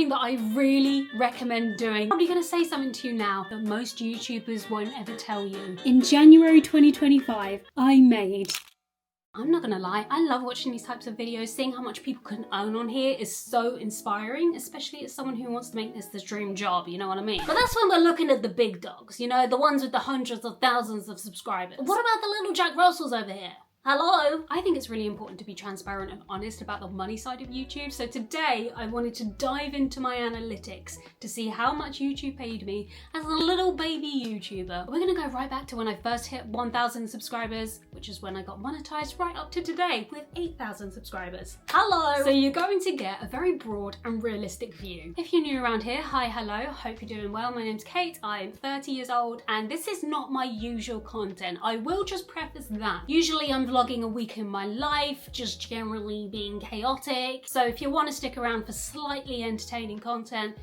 something that I really recommend doing. I'm probably gonna say something to you now that most YouTubers won't ever tell you. In January 2025, I'm not gonna lie, I love watching these types of videos. Seeing how much people can earn on here is so inspiring, especially as someone who wants to make this the dream job, you know what I mean? But that's when we're looking at the big dogs, you know, the ones with the hundreds of thousands of subscribers. What about the little Jack Russells over here? Hello? I think it's really important to be transparent and honest about the money side of YouTube. So today I wanted to dive into my analytics to see how much YouTube paid me as a little baby YouTuber. We're gonna go right back to when I first hit 1,000 subscribers, which is when I got monetized, right up to today with 8,000 subscribers. Hello! So you're going to get a very broad and realistic view. If you're new around here, hi, hello, hope you're doing well. My name's Kate, I'm 30 years old, and this is not my usual content. I will just preface that. Usually I'm vlogging a week in my life, just generally being chaotic. So if you want to stick around for slightly entertaining content,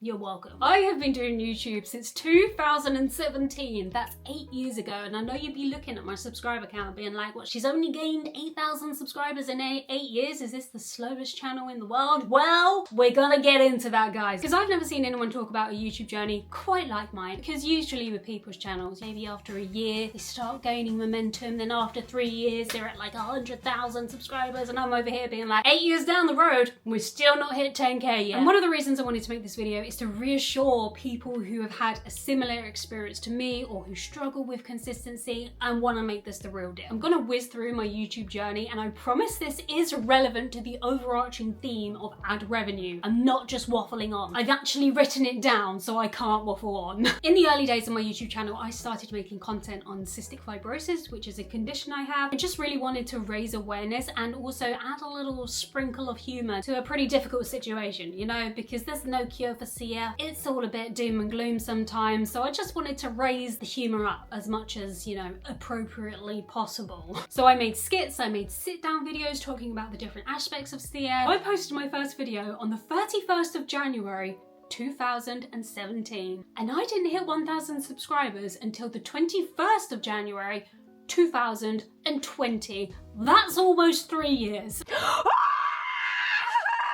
you're welcome. I have been doing YouTube since 2017. That's 8 years ago. And I know you'd be looking at my subscriber count being like, what, she's only gained 8,000 subscribers in 8 years? Is this the slowest channel in the world? Well, we're gonna get into that, guys. Because I've never seen anyone talk about a YouTube journey quite like mine. Because usually with people's channels, maybe after a year, they start gaining momentum. Then after 3 years, they're at like 100,000 subscribers. And I'm over here being like, 8 years down the road, we're still not hit 10K yet. And one of the reasons I wanted to make this video is to reassure people who have had a similar experience to me or who struggle with consistency and want to make this the real deal. I'm gonna whiz through my YouTube journey, and I promise this is relevant to the overarching theme of ad revenue. I'm not just waffling on. I've actually written it down so I can't waffle on. In the early days of my YouTube channel, I started making content on cystic fibrosis, which is a condition I have. I just really wanted to raise awareness and also add a little sprinkle of humor to a pretty difficult situation, you know, because there's no cure for CF. It's all a bit doom and gloom sometimes, so I just wanted to raise the humor up as much as, you know, appropriately possible. So I made skits, I made sit-down videos talking about the different aspects of CF. I posted my first video on the 31st of January 2017, and I didn't hit 1,000 subscribers until the 21st of January 2020. That's almost 3 years.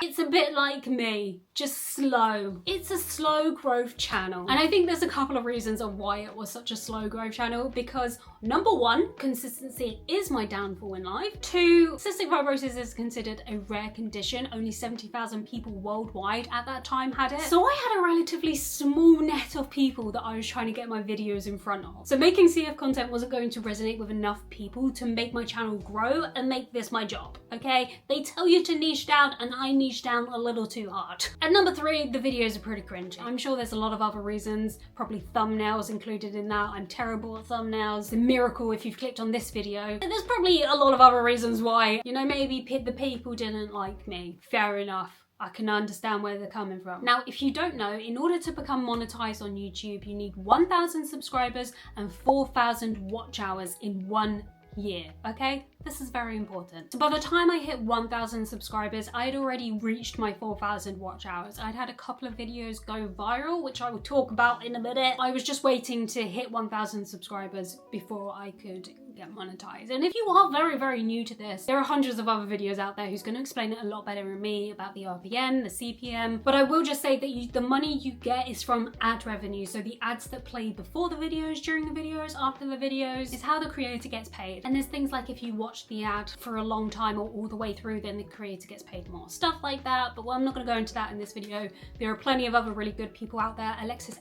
It's a bit like me, just slow. It's a slow growth channel. And I think there's a couple of reasons of why it was such a slow growth channel, because number one, consistency is my downfall in life. Two, cystic fibrosis is considered a rare condition. Only 70,000 people worldwide at that time had it. So I had a relatively small net of people that I was trying to get my videos in front of. So making CF content wasn't going to resonate with enough people to make my channel grow and make this my job, okay? They tell you to niche down, and I niche down a little too hard. And number three, the videos are pretty cringy. I'm sure there's a lot of other reasons, probably thumbnails included in that. I'm terrible at thumbnails. The miracle if you've clicked on this video. And there's probably a lot of other reasons why, you know, maybe the people didn't like me. Fair enough. I can understand where they're coming from. Now, if you don't know, in order to become monetized on YouTube, you need 1,000 subscribers and 4,000 watch hours in 1 year, okay? This is very important. So by the time I hit 1,000 subscribers, I had already reached my 4,000 watch hours. I'd had a couple of videos go viral, which I will talk about in a minute. I was just waiting to hit 1,000 subscribers before I could get monetized. And if you are very, very new to this, there are hundreds of other videos out there who's going to explain it a lot better than me about the RPM, the CPM. But I will just say that the money you get is from ad revenue. So the ads that play before the videos, during the videos, after the videos, is how the creator gets paid. And there's things like if you watch the ad for a long time or all the way through, then the creator gets paid more. Stuff like that. But I'm not going to go into that in this video. There are plenty of other really good people out there, Alexis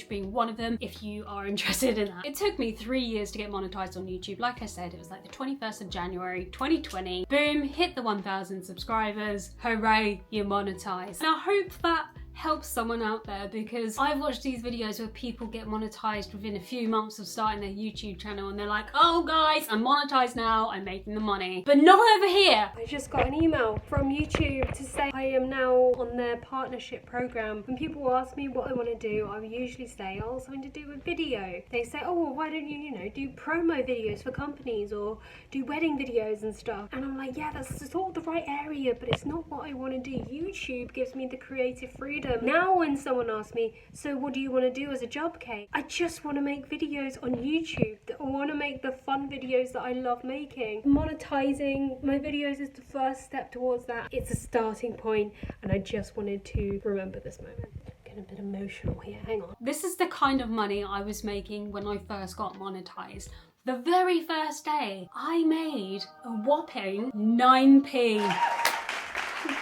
being one of them, if you are interested in that. It took me 3 years to get monetized on YouTube. Like I said, it was like the 21st of January 2020. Boom, hit the 1,000 subscribers. Hooray, you're monetized. And I hope that help someone out there, because I've watched these videos where people get monetized within a few months of starting their YouTube channel and they're like, oh guys, I'm monetized now, I'm making the money. But not over here. I just got an email from YouTube to say I am now on their partnership program. When people ask me what I want to do, I usually say, oh, something to do with video. They say, oh, well, why don't you know, do promo videos for companies or do wedding videos and stuff. And I'm like, yeah, that's sort of the right area, but it's not what I want to do. YouTube gives me the creative freedom freedom. Now when someone asks me, so what do you want to do as a job, Kate? I just want to make videos on YouTube. I want to make the fun videos that I love making. Monetizing my videos is the first step towards that. It's a starting point, and I just wanted to remember this moment. A bit emotional here, hang on. This is the kind of money I was making when I first got monetized. The very first day, I made a whopping 9p.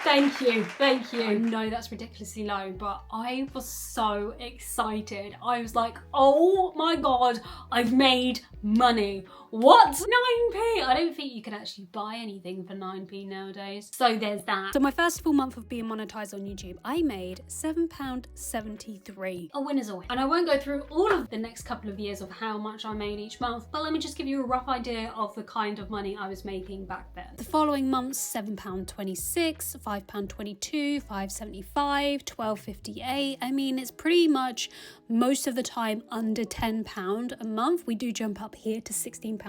Thank you, thank you. I know that's ridiculously low, but I was so excited. I was like, oh my God, I've made money. What? 9p? I don't think you can actually buy anything for 9p nowadays. So there's that. So my first full month of being monetized on YouTube, I made £7.73. A win is a win. And I won't go through all of the next couple of years of how much I made each month, but let me just give you a rough idea of the kind of money I was making back then. The following months, £7.26, £5.22, £5.75, £12.58. I mean, it's pretty much most of the time under £10 a month. We do jump up here to £16.57.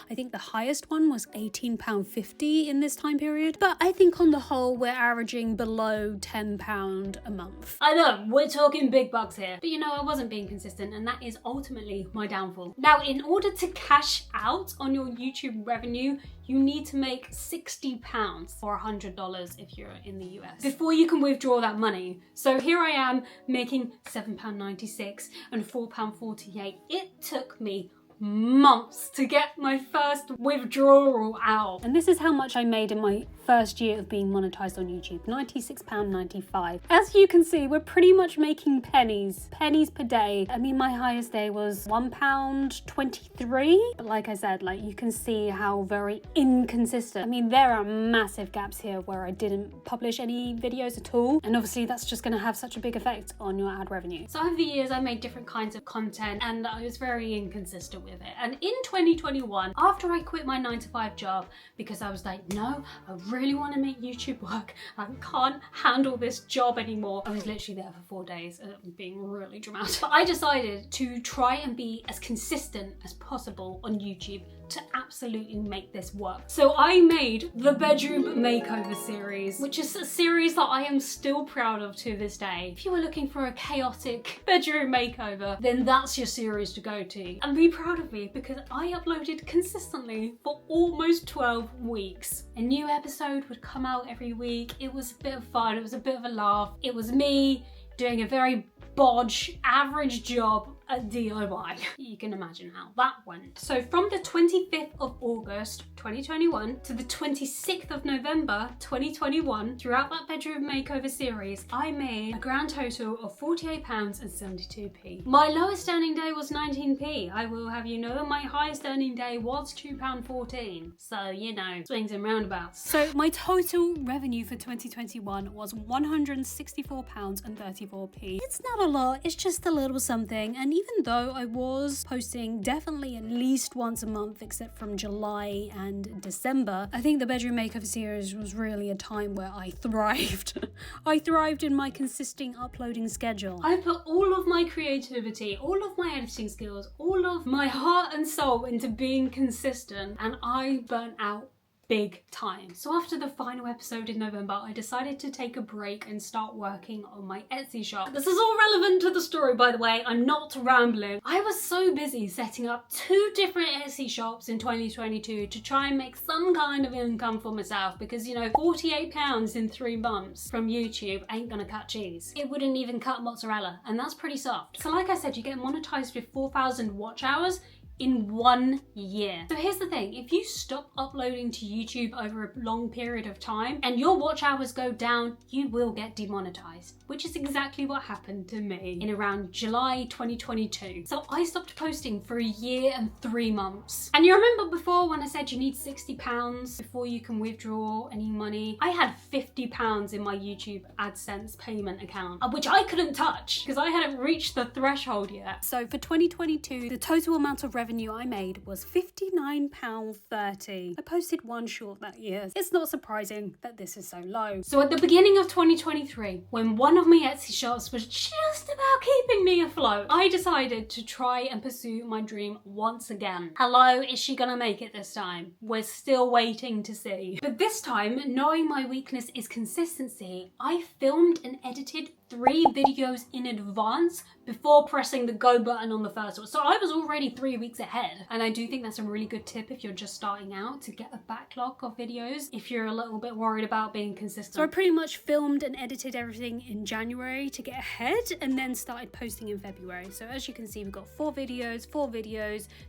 I think the highest one was £18.50 in this time period. But I think on the whole, we're averaging below £10 a month. I know, we're talking big bucks here. But you know, I wasn't being consistent, and that is ultimately my downfall. Now, in order to cash out on your YouTube revenue, you need to make £60 or $100 if you're in the US before you can withdraw that money. So here I am making £7.96 and £4.48. It took me months to get my first withdrawal out. And this is how much I made in my first year of being monetized on YouTube, £96.95. As you can see, we're pretty much making pennies per day. I mean, my highest day was £1.23. But like I said, like you can see how very inconsistent. I mean, there are massive gaps here where I didn't publish any videos at all. And obviously that's just gonna have such a big effect on your ad revenue. So over the years, I made different kinds of content and I was very inconsistent with it. And in 2021, after I quit my 9-to-5 job, because I was like, no, I really want to make YouTube work. I can't handle this job anymore. I was literally there for 4 days, being really dramatic. But I decided to try and be as consistent as possible on YouTube to absolutely make this work. So I made the bedroom makeover series, which is a series that I am still proud of to this day. If you were looking for a chaotic bedroom makeover, then that's your series to go to. And be proud of me because I uploaded consistently for almost 12 weeks. A new episode would come out every week. It was a bit of fun, it was a bit of a laugh. It was me doing a very bodge, average job at DIY. You can imagine how that went. So from the 25th of August 2021 to the 26th of November 2021, throughout that bedroom makeover series, I made a grand total of £48.72. My lowest earning day was 19p. I will have you know my highest earning day was £2.14. So, you know, swings and roundabouts. So my total revenue for 2021 was £164.34p. It's not a lot, it's just a little something. And even though I was posting definitely at least once a month, except from July and December, I think the bedroom makeover series was really a time where I thrived. I thrived in my consistent uploading schedule. I put all of my creativity, all of my editing skills, all of my heart and soul into being consistent, and I burnt out big time. So after the final episode in November, I decided to take a break and start working on my Etsy shop. This is all relevant to the story, by the way. I'm not rambling. I was so busy setting up 2 different Etsy shops in 2022 to try and make some kind of income for myself because, you know, £48 in 3 months from YouTube ain't gonna cut cheese. It wouldn't even cut mozzarella, and that's pretty soft. So like I said, you get monetized with 4,000 watch hours in 1 year. So here's the thing, if you stop uploading to YouTube over a long period of time and your watch hours go down, you will get demonetized, which is exactly what happened to me in around July 2022. So I stopped posting for 1 year and 3 months. And you remember before when I said you need £60 before you can withdraw any money? I had £50 in my YouTube AdSense payment account, which I couldn't touch because I hadn't reached the threshold yet. So for 2022, the total amount of revenue revenue I made was £59.30. I posted one short that year. It's not surprising that this is so low. So at the beginning of 2023, when one of my Etsy shops was just about keeping me afloat, I decided to try and pursue my dream once again. Hello, is she gonna make it this time? We're still waiting to see. But this time, knowing my weakness is consistency, I filmed and edited 3 videos in advance before pressing the go button on the first one. So I was already 3 weeks ahead. And I do think that's a really good tip if you're just starting out, to get a backlog of videos if you're a little bit worried about being consistent. So I pretty much filmed and edited everything in January to get ahead, and then started posting in February. So as you can see, we've got 4 videos,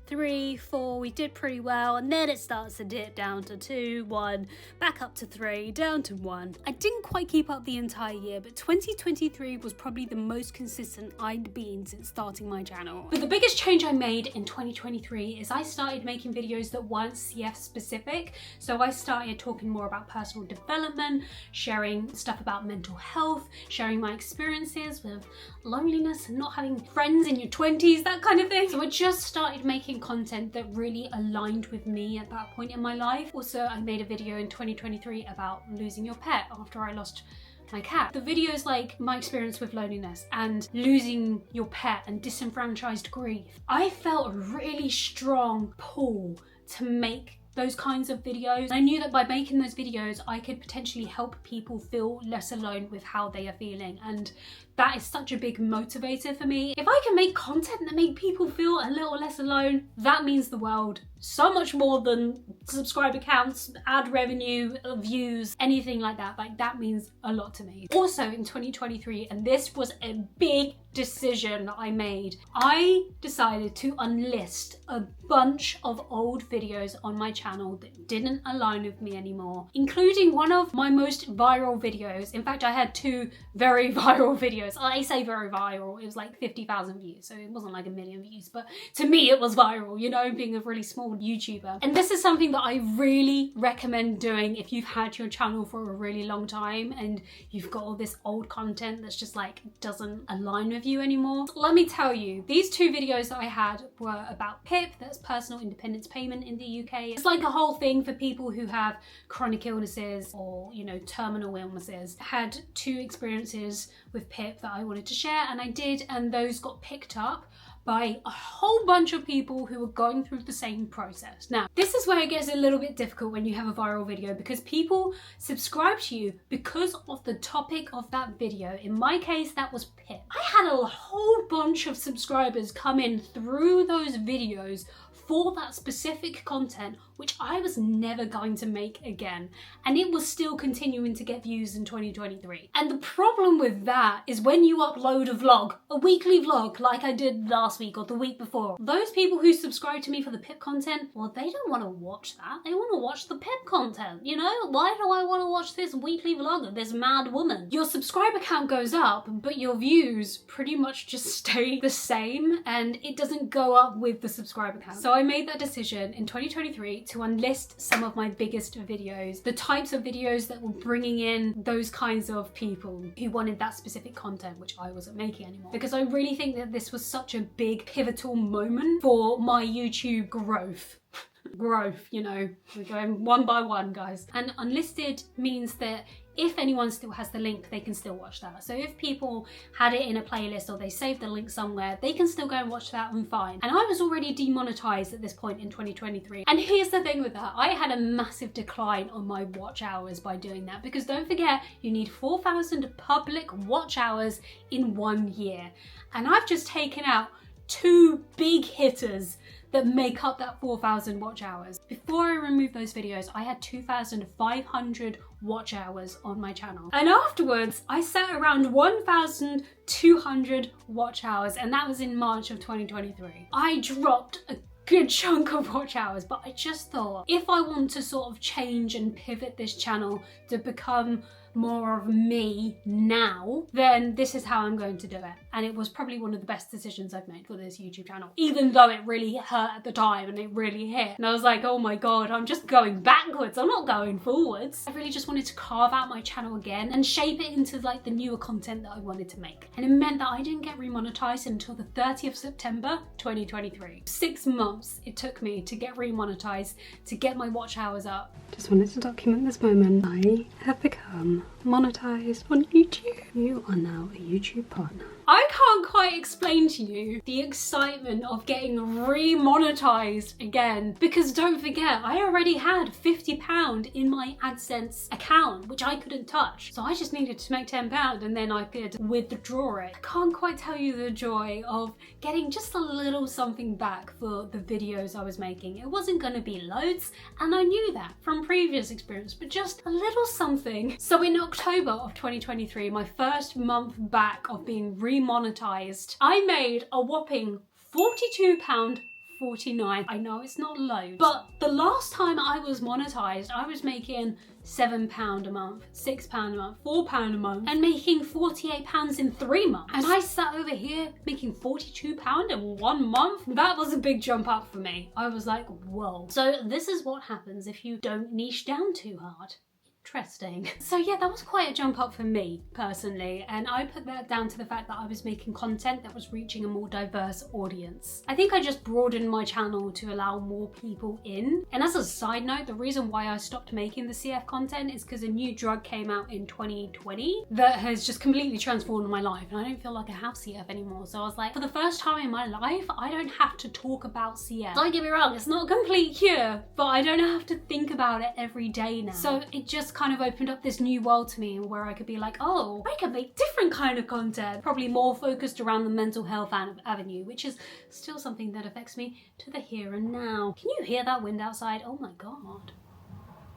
3, 4, we did pretty well, and then it starts to dip down to 2, 1, back up to 3, down to 1. I didn't quite keep up the entire year, but 2023 was probably the most consistent I'd been since starting my channel. But the biggest change I made in 2023 is I started making videos that weren't CF specific. So I started talking more about personal development, sharing stuff about mental health, sharing my experiences with loneliness and not having friends in your 20s, that kind of thing. So I just started making content that really aligned with me at that point in my life. Also, I made a video in 2023 about losing your pet after I lost my cat. The videos like my experience with loneliness and losing your pet and disenfranchised grief, I felt a really strong pull to make those kinds of videos. I knew that by making those videos, I could potentially help people feel less alone with how they are feeling. And that is such a big motivator for me. If I can make content that make people feel a little less alone, that means the world. So much more than subscriber counts, ad revenue, views, anything like that. Like, that means a lot to me. Also in 2023, and this was a big decision that I made, I decided to unlist a bunch of old videos on my channel that didn't align with me anymore, including one of my most viral videos. In fact, I had 2 very viral videos. I say very viral, it was like 50,000 views, so it wasn't like 1 million views, but to me it was viral, you know, being a really small YouTuber. And this is something that I really recommend doing if you've had your channel for a really long time and you've got all this old content that's just like doesn't align with you anymore. Let me tell you, these 2 videos that I had were about PIP, that's personal independence payment in the UK. It's like a whole thing for people who have chronic illnesses or, you know, terminal illnesses. I had 2 experiences with PIP that I wanted to share, and I did, and those got picked up by a whole bunch of people who were going through the same process. Now, this is where it gets a little bit difficult when you have a viral video, because people subscribe to you because of the topic of that video. In my case, that was PIP. I had a whole bunch of subscribers come in through those videos for that specific content, which I was never going to make again. And it was still continuing to get views in 2023. And the problem with that is when you upload a vlog, a weekly vlog like I did last week or the week before, those people who subscribe to me for the PIP content, well, they don't want to watch that. They want to watch the PIP content, you know? Why do I want to watch this weekly vlog of this mad woman? Your subscriber count goes up, but your views pretty much just stay the same, and it doesn't go up with the subscriber count. So I made that decision in 2023 to unlist some of my biggest videos, the types of videos that were bringing in those kinds of people who wanted that specific content, which I wasn't making anymore. Because I really think that this was such a big pivotal moment for my YouTube growth. You know, we're going one by one, guys. And unlisted means that if anyone still has the link, they can still watch that. So if people had it in a playlist or they saved the link somewhere, they can still go and watch that and fine. And I was already demonetized at this point in 2023. And here's the thing with that, I had a massive decline on my watch hours by doing that, because don't forget, you need 4,000 public watch hours in 1 year. And I've just taken out 2 big hitters that make up that 4,000 watch hours. Before I removed those videos, I had 2,500 watch hours on my channel. And afterwards, I sat around 1,200 watch hours, and that was in March of 2023. I dropped a good chunk of watch hours, but I just thought, if I want to sort of change and pivot this channel to become more of me now, then this is how I'm going to do it. And it was probably one of the best decisions I've made for this YouTube channel, even though it really hurt at the time and it really hit. And I was like, oh my God, I'm just going backwards. I'm not going forwards. I really just wanted to carve out my channel again and shape it into like the newer content that I wanted to make. And it meant that I didn't get remonetized until the 30th of September 2023. 6 months it took me to get remonetized, to get my watch hours up. Just wanted to document this moment. I have become monetized on YouTube. You are now a YouTube partner. I can't quite explain to you the excitement of getting remonetized again, because don't forget, I already had £50 in my AdSense account, which I couldn't touch. So I just needed to make £10 and then I could withdraw it. I can't quite tell you the joy of getting just a little something back for the videos I was making. It wasn't gonna be loads, and I knew that from previous experience, but just a little something. So in October of 2023, my first month back of being remonetized, I made a whopping £42.49. I know it's not loads, but the last time I was monetized, I was making £7 a month, £6 a month, £4 a month, and making £48 in 3 months. And I sat over here making £42 in 1 month. That was a big jump up for me. I was like, whoa. So this is what happens if you don't niche down too hard. Interesting. So yeah, that was quite a jump up for me personally, and I put that down to the fact that I was making content that was reaching a more diverse audience. I think I just broadened my channel to allow more people in. And as a side note, the reason why I stopped making the CF content is because a new drug came out in 2020 that has just completely transformed my life, and I don't feel like I have CF anymore. So I was like, for the first time in my life, I don't have to talk about CF. Don't get me wrong, it's not a complete cure, but I don't have to think about it every day now. So it just kind of opened up this new world to me where I could be like, oh, I can make different kind of content, probably more focused around the mental health avenue, which is still something that affects me to the here and now. Can you hear that wind outside? Oh my God.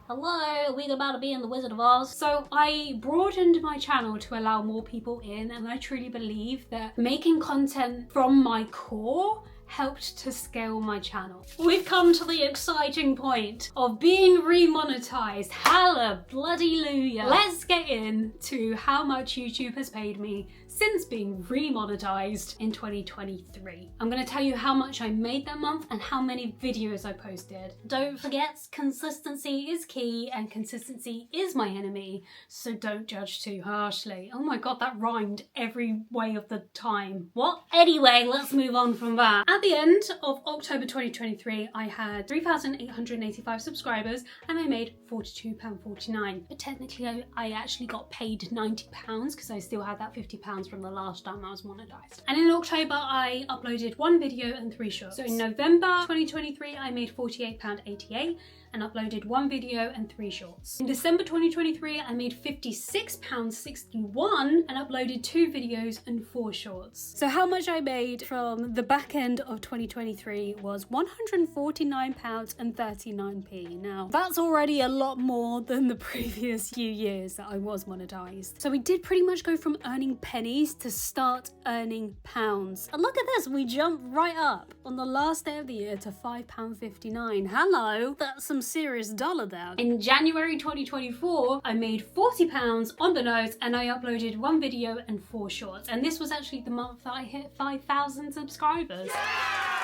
Hello, are we about to be in the Wizard of Oz? So I broadened my channel to allow more people in, and I truly believe that making content from my core helped to scale my channel. We've come to the exciting point of being remonetized. Hallelujah. Let's get into how much YouTube has paid me since being remonetized in 2023. I'm gonna tell you how much I made that month and how many videos I posted. Don't forget, consistency is key and consistency is my enemy, so don't judge too harshly. Oh my God, that rhymed every way of the time. What? Anyway, let's move on from that. At the end of October 2023, I had 3,885 subscribers and I made £42.49. But technically, I actually got paid £90 because I still had that £50 from the last time I was monetized. And in October, I uploaded 1 video and 3 shorts. So in November 2023, I made £48.88 and uploaded 1 video and 3 shorts. In December 2023, I made £56.61 and uploaded 2 videos and 4 shorts. So how much I made from the back end of 2023 was £149.39. Now, that's already a lot more than the previous few years that I was monetized. So we did pretty much go from earning pennies to start earning pounds. And look at this, we jumped right up on the last day of the year to £5.59. Hello, that's some serious dollar there. In January 2024, I made £40 on the nose and I uploaded 1 video and 4 shorts. And this was actually the month that I hit 5,000 subscribers.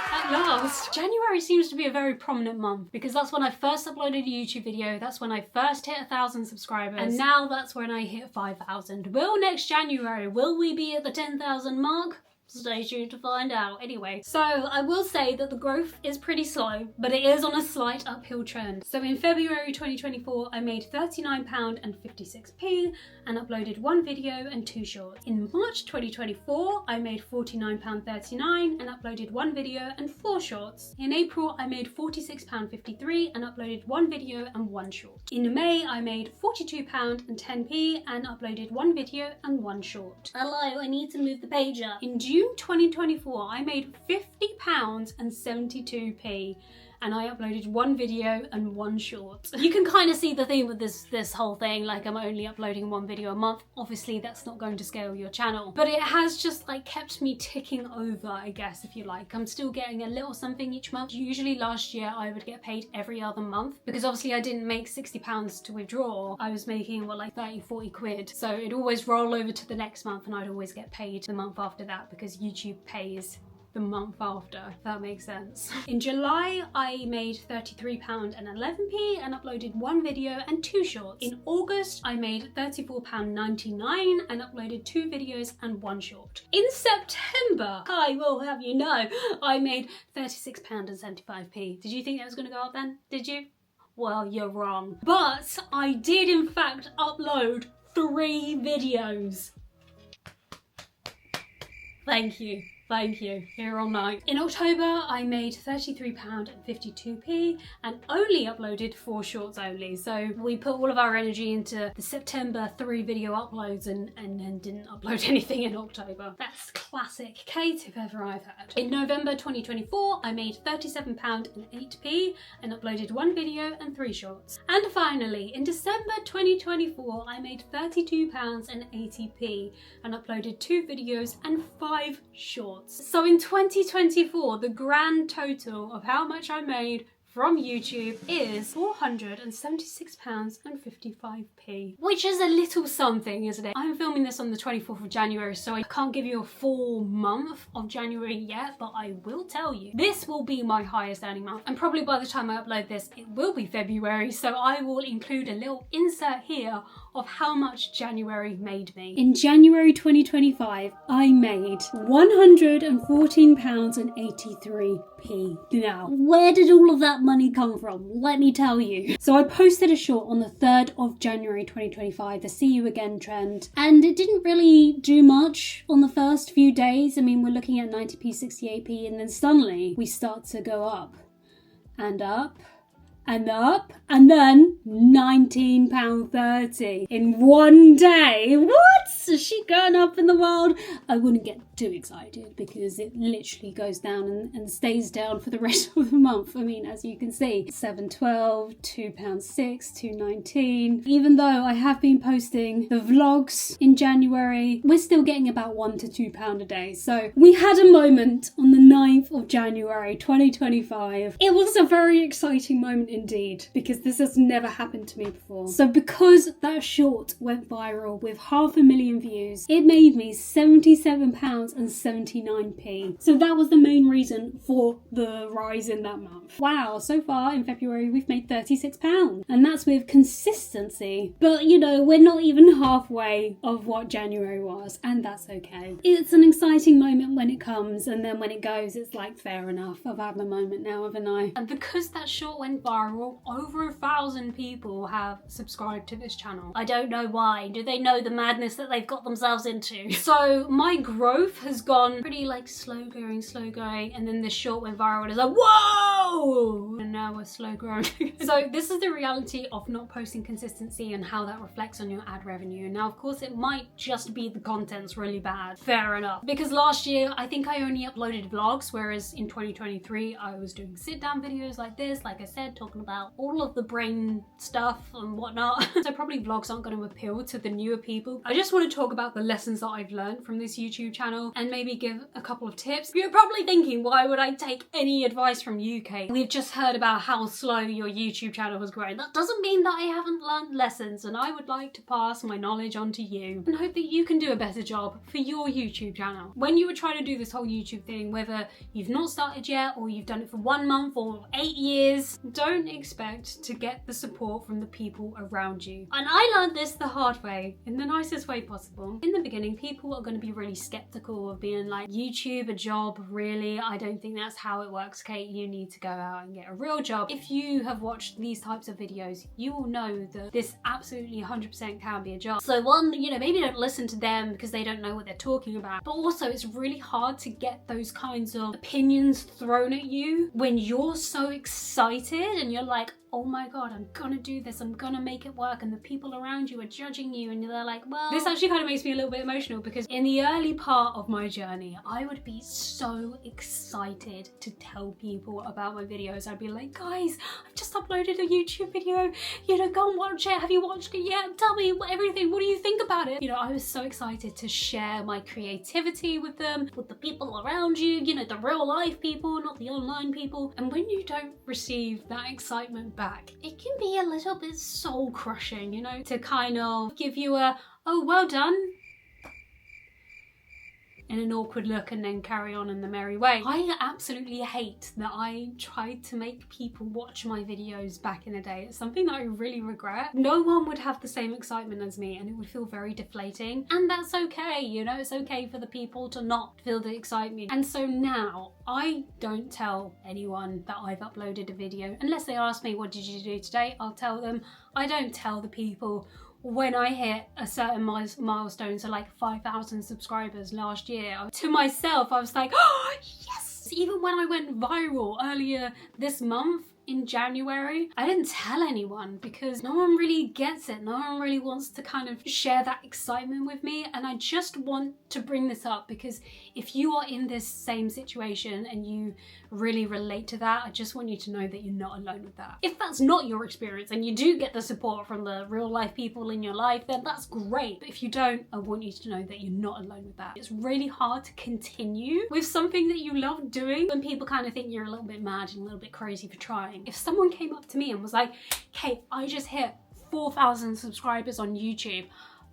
At last. January seems to be a very prominent month because that's when I first uploaded a YouTube video, that's when I first hit 1,000 subscribers, and now that's when I hit 5,000. Will next January, will we be at the 10,000 mark? Stay tuned to find out. Anyway, so I will say that the growth is pretty slow, but it is on a slight uphill trend. So in February 2024, I made £39.56 and uploaded 1 video and 2 shorts. In March 2024, I made £49.39 and uploaded 1 video and 4 shorts. In April, I made £46.53 and uploaded 1 video and 1 short. In May, I made £42.10 and uploaded 1 video and 1 short. Hello, I need to move the page up. In June 2024, I made £50.72 and I uploaded 1 video and 1 short. You can kind of see the theme with this whole thing, like I'm only uploading 1 video a month. Obviously that's not going to scale your channel, but it has just like kept me ticking over, I guess, if you like. I'm still getting a little something each month. Usually last year I would get paid every other month, because obviously I didn't make £60 to withdraw. I was making what, like 30-40 quid, so it'd always roll over to the next month and I'd always get paid the month after that, because YouTube pays the month after, if that makes sense. In July I made £33.11 and uploaded 1 video and 2 shorts. In August I made £34.99 and uploaded 2 videos and 1 short. In September, I will have you know, I made £36.75. Did you think that was going to go up then? Did you? Well, you're wrong. But I did in fact upload 3 videos. Thank you. Thank you, here all night. In October, I made £33.52 and only uploaded 4 shorts only. So we put all of our energy into the September 3 video uploads and then didn't upload anything in October. That's classic Kate, if ever I've had. In November 2024, I made £37.08 and uploaded 1 video and 3 shorts. And finally, in December 2024, I made £32.80 and uploaded 2 videos and 5 shorts. So in 2024, the grand total of how much I made from YouTube is £476.55, which is a little something, isn't it? I'm filming this on the 24th of January, so I can't give you a full month of January yet, but I will tell you, this will be my highest earning month. And probably by the time I upload this, it will be February, so I will include a little insert here of how much January made me. In January 2025, I made £114.83. Now, where did all of that money come from? Let me tell you. So I posted a short on the 3rd of January 2025, the See You Again trend, and it didn't really do much on the first few days. I mean, we're looking at 90p, 68p, and then suddenly we start to go up and up and up, and then £19.30 in 1 day. What? Is she going up in the world? I wouldn't get too excited because it literally goes down and stays down for the rest of the month. I mean, as you can see, £7.12, £2.06, £2.19. Even though I have been posting the vlogs in January, we're still getting about £1 to £2 a day. So we had a moment on the 9th of January 2025. It was a very exciting moment indeed, because this has never happened to me before. So because that short went viral with 500,000 views, it made me £77.79. So that was the main reason for the rise in that month. Wow, so far in February we've made £36, and that's with consistency. But you know, we're not even halfway of what January was, and that's okay. It's an exciting moment when it comes, and then when it goes, it's like, fair enough, I've had my moment now, haven't I? And because that short went viral, over 1,000 people have subscribed to this channel. I don't know why. Do they know the madness that they've got themselves into? So my growth has gone pretty like slow going, and then this short went viral and it's like, whoa! And now we're slow growing. So this is the reality of not posting consistency and how that reflects on your ad revenue. Now, of course, it might just be the content's really bad. Fair enough. Because last year, I think I only uploaded vlogs, whereas in 2023, I was doing sit-down videos like this, like I said, talking about all of the brain stuff and whatnot. So probably vlogs aren't going to appeal to the newer people. I just want to talk about the lessons that I've learned from this YouTube channel and maybe give a couple of tips. You're probably thinking, why would I take any advice from you, Kate? We've just heard about how slow your YouTube channel has grown. That doesn't mean that I haven't learned lessons, and I would like to pass my knowledge on to you and hope that you can do a better job for your YouTube channel. When you were trying to do this whole YouTube thing, whether you've not started yet or you've done it for 1 month or 8 years, don't expect to get the support from the people around you. And I learned this the hard way, in the nicest way possible. In the beginning, people are going to be really skeptical of being like, YouTube, a job, really? I don't think that's how it works, Kate. You need to go out and get a real job. If you have watched these types of videos, you will know that this absolutely 100% can be a job. So one, you know, maybe don't listen to them because they don't know what they're talking about. But also, it's really hard to get those kinds of opinions thrown at you when you're so excited and you're like, oh my god, I'm gonna do this, I'm gonna make it work, and the people around you are judging you and they're like, well, this actually kind of makes me a little bit emotional, because in the early part of my journey, I would be so excited to tell people about my videos. I'd be like, guys, I've just uploaded a YouTube video, you know, go and watch it. Have you watched it yet? Tell me everything. What do you think about it? You know, I was so excited to share my creativity with them, with the people around you, you know, the real life people, not the online people. And when you don't receive that excitement back, it can be a little bit soul crushing, you know, to kind of give you a, oh, well done, in an awkward look and then carry on in the merry way. I absolutely hate that I tried to make people watch my videos back in the day. It's something that I really regret. No one would have the same excitement as me and it would feel very deflating. And that's okay, you know, it's okay for the people to not feel the excitement. And so now I don't tell anyone that I've uploaded a video. Unless they ask me, what did you do today? I'll tell them. I don't tell the people when I hit a certain milestone, so like 5,000 subscribers last year. To myself, I was like, oh, yes! Even when I went viral earlier this month, in January, I didn't tell anyone because no one really gets it. No one really wants to kind of share that excitement with me. And I just want to bring this up because if you are in this same situation and you really relate to that, I just want you to know that you're not alone with that. If that's not your experience and you do get the support from the real life people in your life, then that's great. But if you don't, I want you to know that you're not alone with that. It's really hard to continue with something that you love doing when people kind of think you're a little bit mad and a little bit crazy for trying. If someone came up to me and was like, hey, I just hit 4,000 subscribers on YouTube,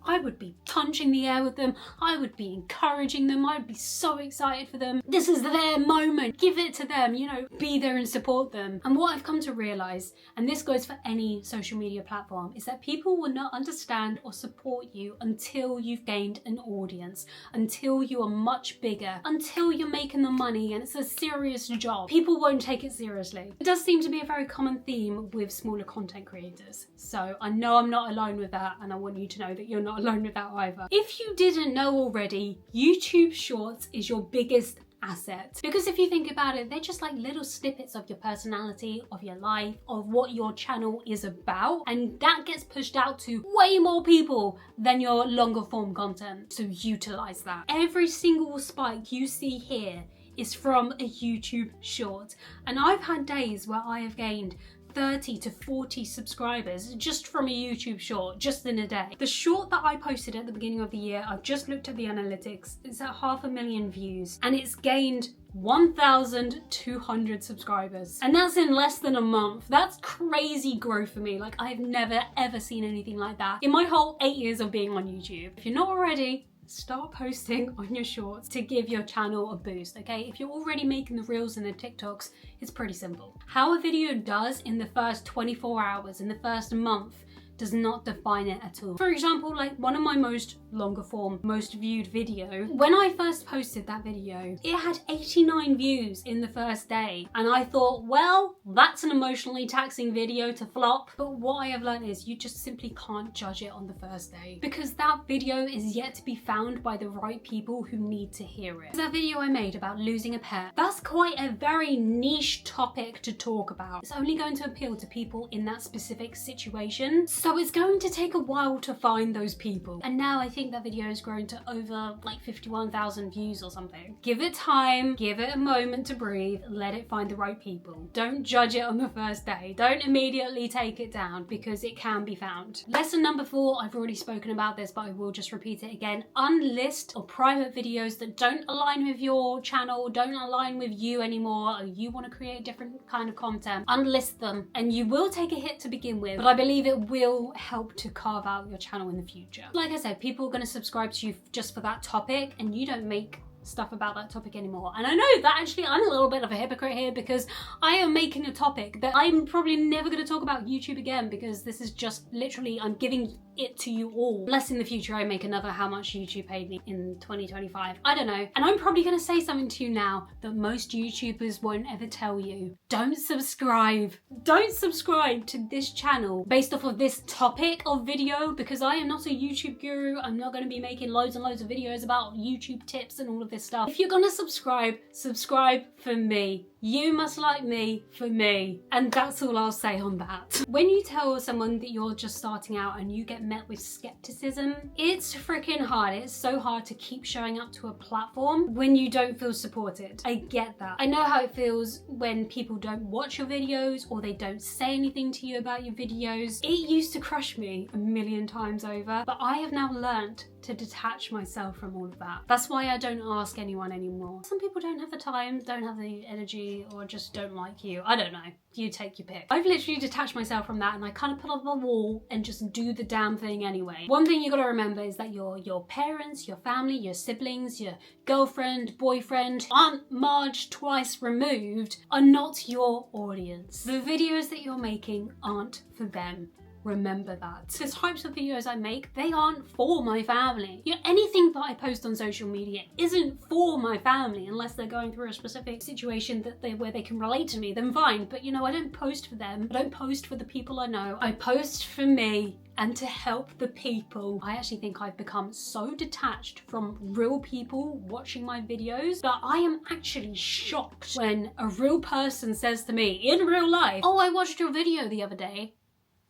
I would be punching the air with them. I would be encouraging them. I would be so excited for them. This is their moment. Give it to them, you know, be there and support them. And what I've come to realize, and this goes for any social media platform, is that people will not understand or support you until you've gained an audience, until you are much bigger, until you're making the money and it's a serious job. People won't take it seriously. It does seem to be a very common theme with smaller content creators. So I know I'm not alone with that, and I want you to know that you're not alone with that either. If you didn't know already, YouTube Shorts is your biggest asset. Because if you think about it, they're just like little snippets of your personality, of your life, of what your channel is about, and that gets pushed out to way more people than your longer form content. So utilize that. Every single spike you see here is from a YouTube short, and I've had days where I have gained 30 to 40 subscribers just from a YouTube short, just in a day. The short that I posted at the beginning of the year, I've just looked at the analytics, it's at 500,000 views and it's gained 1,200 subscribers. And that's in less than a month. That's crazy growth for me. Like, I've never ever seen anything like that in my whole 8 years of being on YouTube. If you're not already, start posting on your shorts to give your channel a boost, okay? If you're already making the reels and the TikToks, it's pretty simple. How a video does in the first 24 hours, in the first month, does not define it at all. For example, like one of my most longer form, most viewed video, when I first posted that video, it had 89 views in the first day. And I thought, well, that's an emotionally taxing video to flop. But what I have learned is you just simply can't judge it on the first day, because that video is yet to be found by the right people who need to hear it. That video I made about losing a pet, that's quite a very niche topic to talk about. It's only going to appeal to people in that specific situation. So it's going to take a while to find those people. And now I think that video has grown to over like 51,000 views or something. Give it time, give it a moment to breathe, let it find the right people. Don't judge it on the first day. Don't immediately take it down, because it can be found. Lesson number 4, I've already spoken about this, but I will just repeat it again. Unlist or private videos that don't align with your channel, don't align with you anymore, or you want to create different kind of content. Unlist them, and you will take a hit to begin with, but I believe it will help to carve out your channel in the future. Like I said, people are going to subscribe to you just for that topic, and you don't make stuff about that topic anymore. And I know that actually I'm a little bit of a hypocrite here, because I am making a topic that I'm probably never going to talk about YouTube again, because this is just literally, I'm giving it to you all. Unless in the future I make another how much YouTube paid me in 2025. I don't know. And I'm probably going to say something to you now that most YouTubers won't ever tell you. Don't subscribe. Don't subscribe to this channel based off of this topic of video, because I am not a YouTube guru. I'm not going to be making loads and loads of videos about YouTube tips and all of this stuff. If you're going to subscribe, subscribe for me. You must like me for me. And that's all I'll say on that. When you tell someone that you're just starting out and you get met with skepticism, it's freaking hard. It's so hard to keep showing up to a platform when you don't feel supported. I get that. I know how it feels when people don't watch your videos or they don't say anything to you about your videos. It used to crush me a million times over, but I have now learned to detach myself from all of that. That's why I don't ask anyone anymore. Some people don't have the time, don't have the energy, or just don't like you. I don't know. You take your pick. I've literally detached myself from that and I kind of put up a wall and just do the damn thing anyway. One thing you gotta remember is that your parents, your family, your siblings, your girlfriend, boyfriend, Aunt Marge twice removed are not your audience. The videos that you're making aren't for them. Remember that. The types of videos I make, they aren't for my family. Anything that I post on social media isn't for my family unless they're going through a specific situation where they can relate to me, then fine. But I don't post for them. I don't post for the people I know. I post for me and to help the people. I actually think I've become so detached from real people watching my videos that I am actually shocked when a real person says to me in real life, "Oh, I watched your video the other day."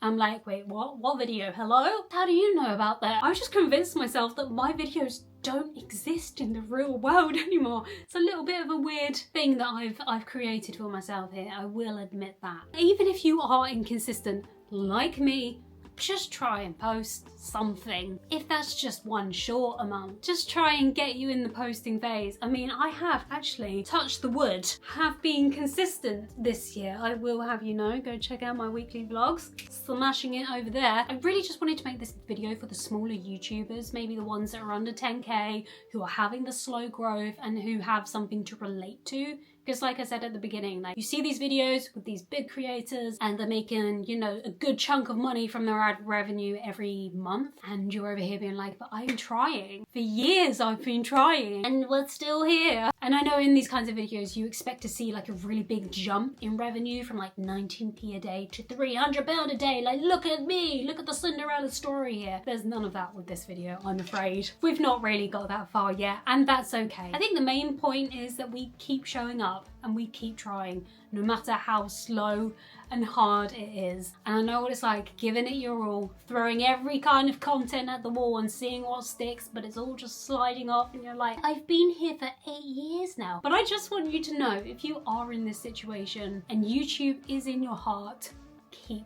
I'm like, wait, what? What video? Hello? How do you know about that? I've just convinced myself that my videos don't exist in the real world anymore. It's a little bit of a weird thing that I've created for myself here. I will admit that. Even if you are inconsistent, like me, just try and post something. If that's just one short amount, just try and get you in the posting phase. I mean, I have actually, touched the wood, have been consistent this year. I will have you know, go check out my weekly vlogs, smashing it over there. I really just wanted to make this video for the smaller YouTubers, maybe the ones that are under 10K, who are having the slow growth and who have something to relate to. Because like I said at the beginning, like you see these videos with these big creators and they're making, a good chunk of money from their ad revenue every month. And you're over here being like, but I'm trying. For years I've been trying and we're still here. And I know in these kinds of videos, you expect to see like a really big jump in revenue from like 19p a day to £300 a day. Like, look at me, look at the Cinderella story here. There's none of that with this video, I'm afraid. We've not really got that far yet, and that's okay. I think the main point is that we keep showing up and we keep trying, no matter how slow and hard it is. And I know what it's like, giving it your all, throwing every kind of content at the wall and seeing what sticks, but it's all just sliding off and you're like, I've been here for 8 years now. But I just want you to know, if you are in this situation and YouTube is in your heart, keep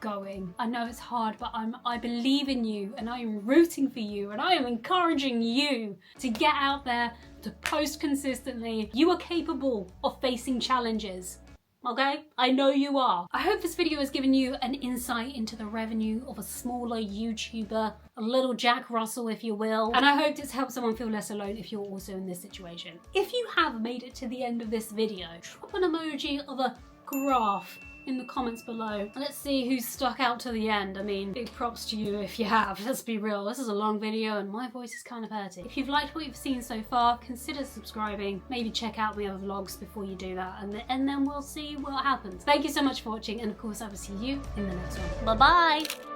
going. I know it's hard, but I believe in you and I am rooting for you and I am encouraging you to get out there, to post consistently. You are capable of facing challenges. Okay? I know you are. I hope this video has given you an insight into the revenue of a smaller YouTuber, a little Jack Russell if you will, and I hope it's helped someone feel less alone if you're also in this situation. If you have made it to the end of this video, drop an emoji of a graph in the comments below. Let's see who's stuck out to the end. I mean, big props to you if you have. Let's be real, this is a long video and my voice is kind of hurting. If you've liked what you've seen so far, consider subscribing. Maybe check out my other vlogs before you do that, and then we'll see what happens. Thank you so much for watching, and of course I will see you in the next one. Bye bye!